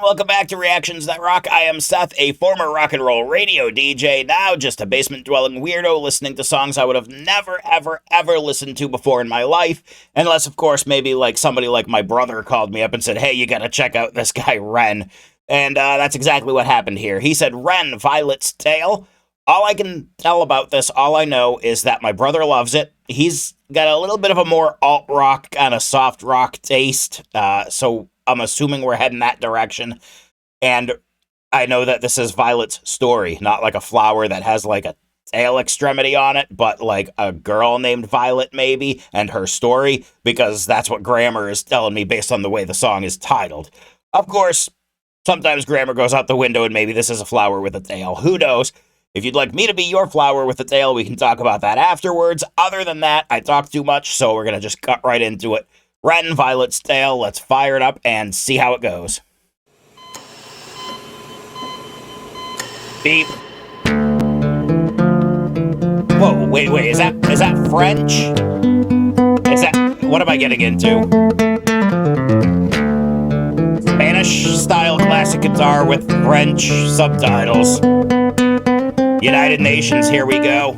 welcome back to Reactions That Rock. I am Seth, a former rock and roll radio DJ, now just a basement-dwelling weirdo listening to songs I would have never, ever, ever listened to before in my life, unless, of course, maybe like somebody like my brother called me up and said, hey, you gotta check out this guy, Ren. And that's exactly what happened here. He said, Ren, Violet's Tale. All I can tell about this, all I know, is that my brother loves it. He's got a little bit of a more alt-rock, kind of soft rock taste, so I'm assuming we're heading that direction. And I know that this is Violet's story, not like a flower that has like a tail extremity on it, but like a girl named Violet maybe, and her story, because that's what grammar is telling me based on the way the song is titled. Of course, sometimes grammar goes out the window and maybe this is a flower with a tail. Who knows? If you'd like me to be your flower with a tail, we can talk about that afterwards. Other than that, I talk too much, so we're going to just cut right into it. Ren, Violet's Tale, let's fire it up and see how it goes. Beep. Whoa, wait, is that French? What am I getting into? Spanish-style classic guitar with French subtitles. United Nations, here we go.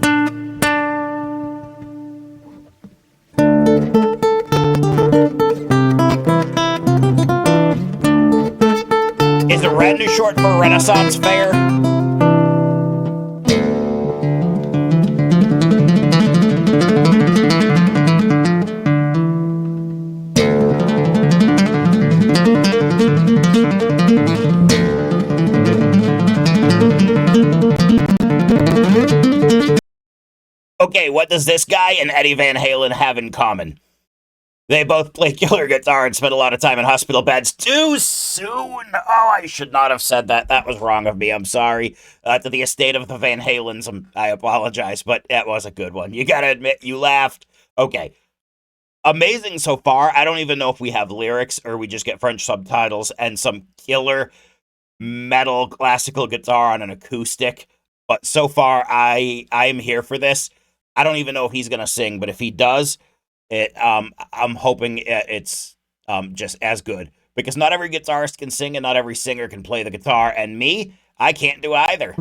Is the Ren short for Renaissance Fair? Okay, what does this guy and Eddie Van Halen have in common? They both play killer guitar and spend a lot of time in hospital beds. Too soon! Oh, I should not have said that. That was wrong of me. I'm sorry. To the estate of the Van Halens, I apologize, but that was a good one. You gotta admit, you laughed. Okay. Amazing so far. I don't even know if we have lyrics or we just get French subtitles and some killer metal classical guitar on an acoustic. But so far, I'm here for this. I don't even know if he's gonna sing, but if he does, I'm hoping it's just as good, because not every guitarist can sing and not every singer can play the guitar, and me, I can't do either.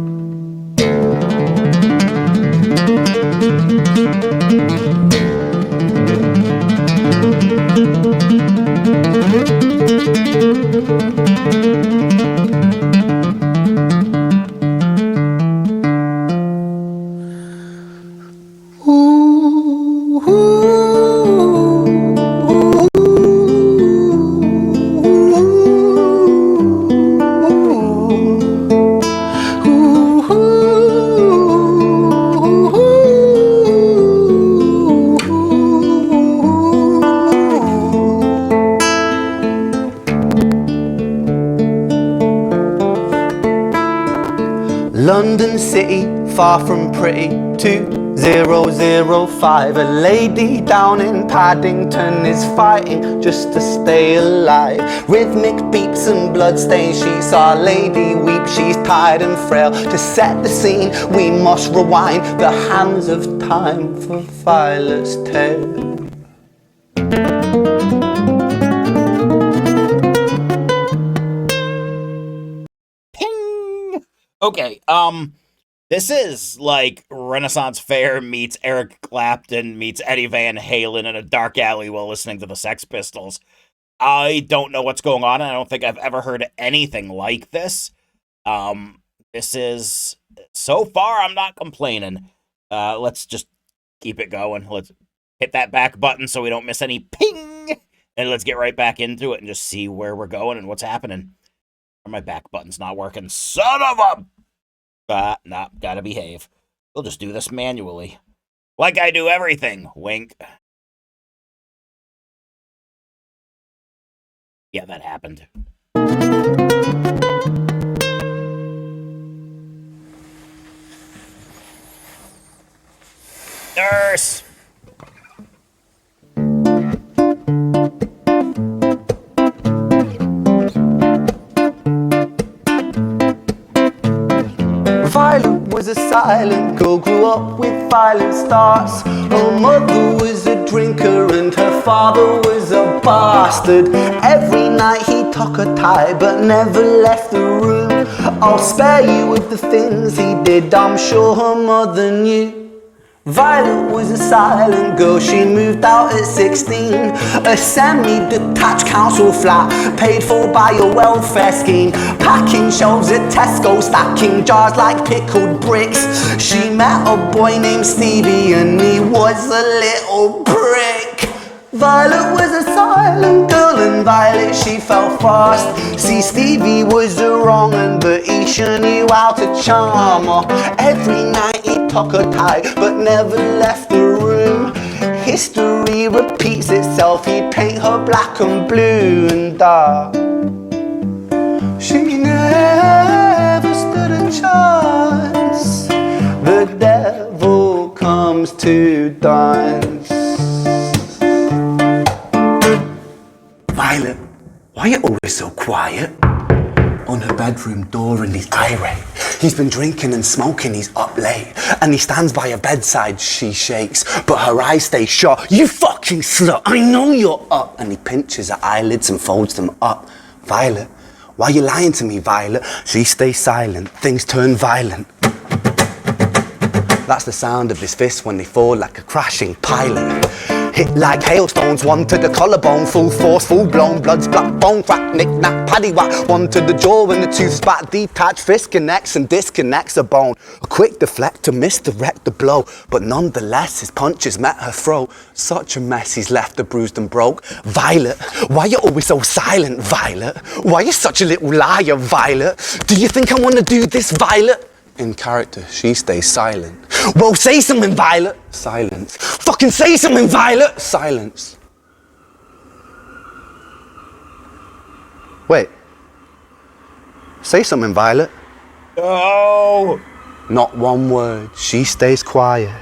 London City, far from pretty, 2005. A lady down in Paddington is fighting just to stay alive. Rhythmic beats and bloodstains, she's our lady weep. She's tired and frail. To set the scene, we must rewind the hands of time for Violet's Tale. Okay, this is like Renaissance Fair meets Eric Clapton meets Eddie Van Halen in a dark alley while listening to the Sex Pistols. I don't know what's going on, and I don't think I've ever heard anything like this. This is, so far, I'm not complaining. Let's just keep it going. Let's hit that back button so we don't miss any ping, and let's get right back into it and just see where we're going and what's happening. My back button's not working. Son of a... nah, gotta behave. We'll just do this manually. Like I do everything. Wink. Yeah, that happened. Nurse! Violet was a silent girl, grew up with violent starts. Her mother was a drinker and her father was a bastard. Every night he tuck a tie, but never left the room. I'll spare you of the things he did, I'm sure her mother knew. Violet was a silent girl, she moved out at 16. A semi-detached council flat, paid for by a welfare scheme. Packing shelves at Tesco, stacking jars like pickled bricks. She met a boy named Stevie and he was a little prick. Violet was a silent girl and Violet she fell fast. See, Stevie was a wrong un, but he sure knew how to charm her. Every night he took a tie but never left the room. History repeats itself, he'd paint her black and blue and dark. She never stood a chance. The devil comes to dance. Violet, why are you always so quiet? On her bedroom door and he's irate. He's been drinking and smoking, he's up late. And he stands by her bedside, she shakes, but her eyes stay shut. You fucking slut, I know you're up. And he pinches her eyelids and folds them up. Violet, why are you lying to me, Violet? She stays silent, things turn violent. That's the sound of his fists when they fall like a crashing pilot. Hit like hailstones, one to the collarbone, full force, full blown, blood's black bone crack, knick knack, paddywhack, one to the jaw when the tooth spat, detached fist connects and disconnects a bone. A quick deflect to misdirect the blow, but nonetheless his punches met her throat. Such a mess he's left her bruised and broke. Violet, why you always so silent, Violet? Why you such a little liar, Violet? Do you think I wanna do this, Violet? In character, she stays silent. Well, say something, Violet. Silence. Fucking say something, Violet. Silence. Wait. Say something, Violet. Oh! Not one word. She stays quiet.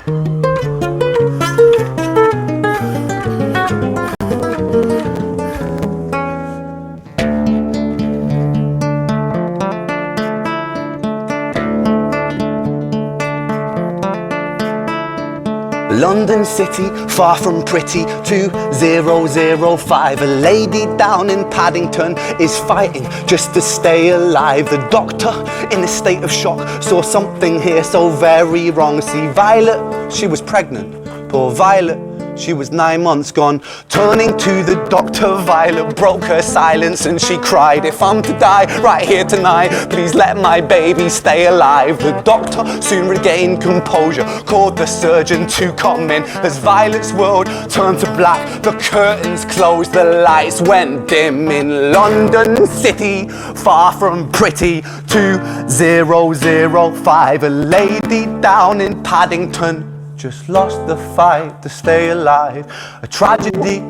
London City, far from pretty, 2005. A lady down in Paddington is fighting just to stay alive. The doctor, in a state of shock, saw something here so very wrong. See, Violet, she was pregnant. Poor Violet, she was 9 months gone. Turning to the doctor, Violet broke her silence and she cried, if I'm to die right here tonight, please let my baby stay alive. The doctor soon regained composure, called the surgeon to come in. As Violet's world turned to black, the curtains closed, the lights went dim. In London City, far from pretty, 2005. A lady down in Paddington just lost the fight to stay alive. A tragedy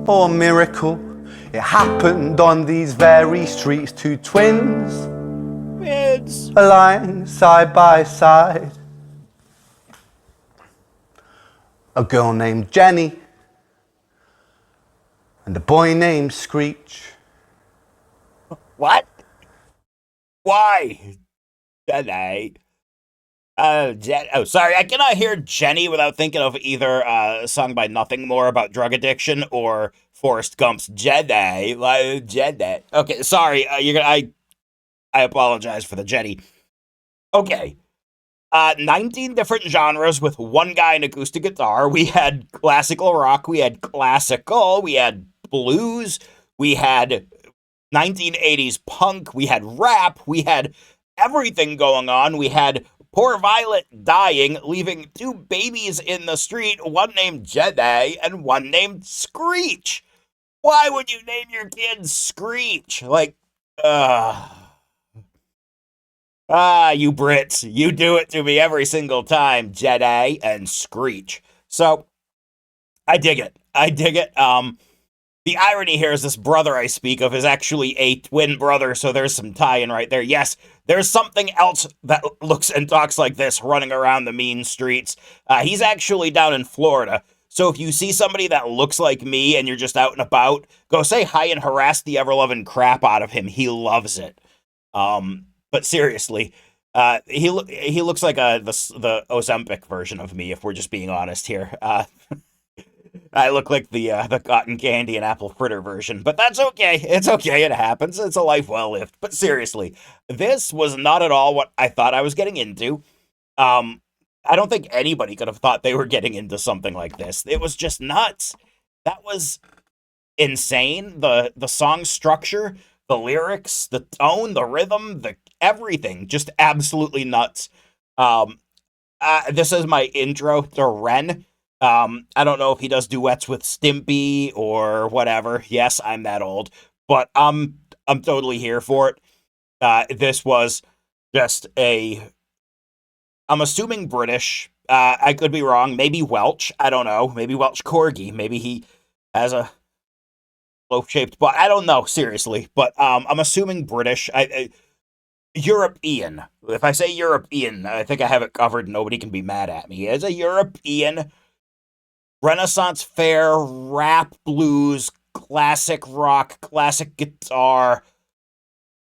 or a miracle, it happened on these very streets. Two twins, lying side by side. A girl named Jenny and a boy named Screech. What? Why? Jenny. Sorry, I cannot hear Jenny without thinking of either a song by Nothing More about drug addiction or Forrest Gump's Jenny. Jenny. Okay, sorry. I apologize for the Jenny. Okay. 19 different genres with one guy in acoustic guitar. We had classical rock, we had classical, we had blues, we had 1980s punk, we had rap, we had everything going on. We had poor Violet dying, leaving two babies in the street, one named Jedi and one named Screech. Why would you name your kid Screech? You Brits, you do it to me every single time, Jedi and Screech. So, I dig it. The irony here is this brother I speak of is actually a twin brother, so there's some tie-in right there. Yes, there's something else that looks and talks like this running around the mean streets. He's actually down in Florida, so if you see somebody that looks like me and you're just out and about, go say hi and harass the ever-loving crap out of him. He loves it. But seriously, he looks like the Ozempic version of me, if we're just being honest here. I look like the cotton candy and apple fritter version, but that's okay. It's okay. It happens. It's a life well lived. But seriously, this was not at all what I thought I was getting into. Um, I don't think anybody could have thought they were getting into something like this. It was just nuts. That was insane. The song structure, the lyrics, the tone, the rhythm, the everything, just absolutely nuts. Um, this is my intro to Ren. I don't know if he does duets with Stimpy or whatever. Yes, I'm that old, but I'm totally here for it. This was just a, I'm assuming British. I could be wrong. Maybe Welsh. I don't know. Maybe Welsh Corgi. Maybe he has a loaf shaped butt. I don't know. Seriously, but I'm assuming British. European. If I say European, I think I have it covered. Nobody can be mad at me. As a European Renaissance fair, rap, blues, classic rock, classic guitar,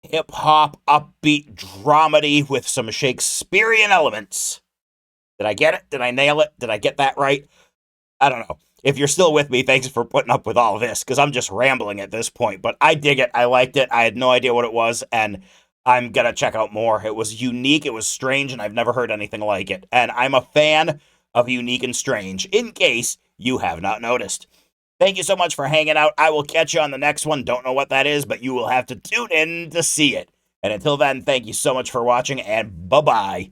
hip hop, upbeat dramedy with some Shakespearean elements. Did I get it? Did I nail it? Did I get that right? I don't know. If you're still with me, thanks for putting up with all this, because I'm just rambling at this point. But I dig it. I liked it. I had no idea what it was, and I'm gonna check out more. It was unique, it was strange, and I've never heard anything like it. And I'm a fan of unique and strange, in case you have not noticed. Thank you so much for hanging out. I will catch you on the next one. Don't know what that is, but you will have to tune in to see it. And until then, thank you so much for watching, and bye bye.